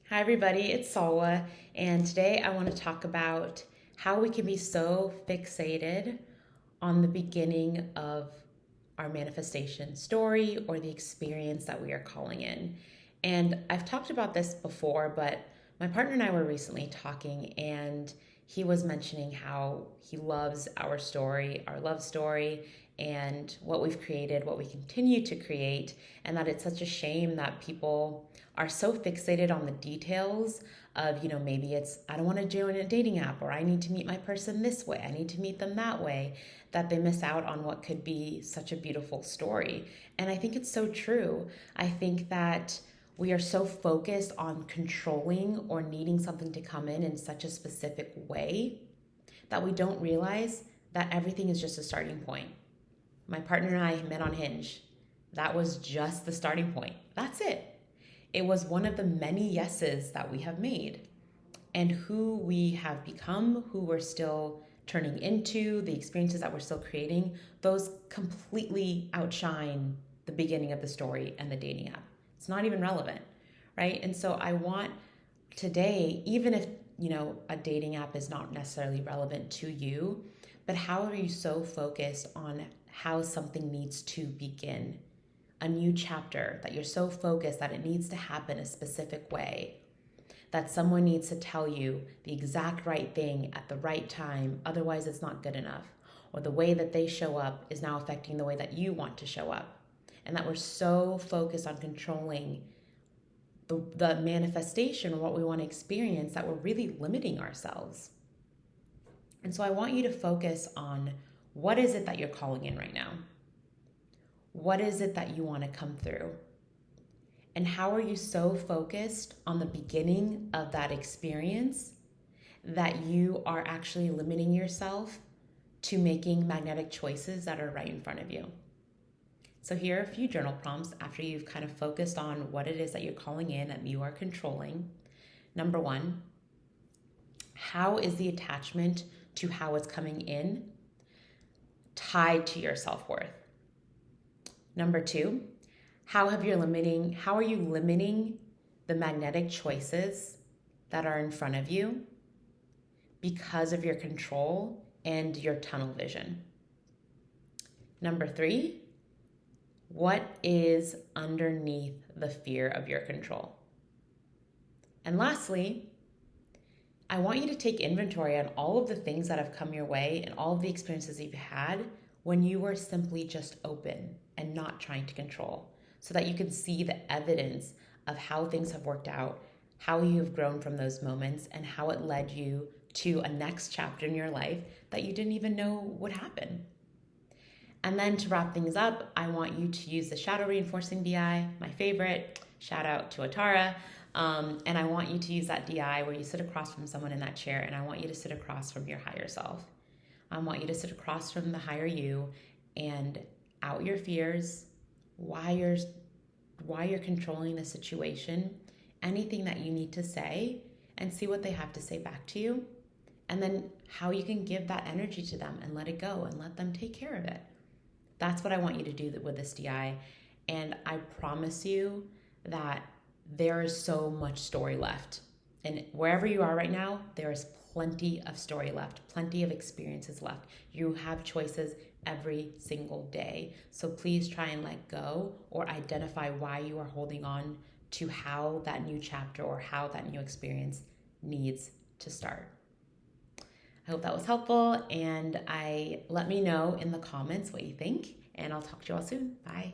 Hi, everybody, it's Salwa, and today I want to talk about how we can be so fixated on the beginning of our manifestation story or the experience that we are calling in. And I've talked about this before, but my partner and I were recently talking, and he was mentioning how he loves our story, our love story, and what we've created, what we continue to create, and that it's such a shame that people are so fixated on the details of, maybe it's, I don't want to join a dating app, or I need to meet my person this way, I need to meet them that way, that they miss out on what could be such a beautiful story. And I think it's so true. I think that we are so focused on controlling or needing something to come in such a specific way that we don't realize that everything is just a starting point. My partner and I met on Hinge. That was just the starting point. That's it. It was one of the many yeses that we have made. And who we have become, who we're still turning into, the experiences that we're still creating, those completely outshine the beginning of the story and the dating app. It's not even relevant, right? And so I want today, even if, a dating app is not necessarily relevant to you, but how are you so focused on how something needs to begin? A new chapter, that you're so focused that it needs to happen a specific way, that someone needs to tell you the exact right thing at the right time, otherwise it's not good enough, or the way that they show up is now affecting the way that you want to show up, and that we're so focused on controlling the manifestation of what we want to experience that we're really limiting ourselves. And so I want you to focus on, what is it that you're calling in right now? What is it that you want to come through? And how are you so focused on the beginning of that experience that you are actually limiting yourself to making magnetic choices that are right in front of you? So here are a few journal prompts after you've kind of focused on what it is that you're calling in, that you are controlling. Number one, how is the attachment to how it's coming in tied to your self-worth? Number two, how are you limiting the magnetic choices that are in front of you because of your control and your tunnel vision? Number three, what is underneath the fear of your control? And lastly, I want you to take inventory on all of the things that have come your way and all of the experiences you've had when you were simply just open and not trying to control, so that you can see the evidence of how things have worked out, how you have grown from those moments, and how it led you to a next chapter in your life that you didn't even know would happen. And then to wrap things up, I want you to use the shadow reinforcing DI, my favorite. Shout out to Atara. And I want you to use that DI where you sit across from someone in that chair, and I want you to sit across from your higher self. I want you to sit across from the higher you and out your fears, why you're controlling the situation, anything that you need to say, and see what they have to say back to you. And then how you can give that energy to them and let it go and let them take care of it. That's what I want you to do with this DI. And I promise you that there is so much story left. And wherever you are right now, there is plenty of story left, plenty of experiences left. You have choices every single day. So please try and let go or identify why you are holding on to how that new chapter or how that new experience needs to start. I hope that was helpful, and let me know in the comments what you think, and I'll talk to you all soon. Bye.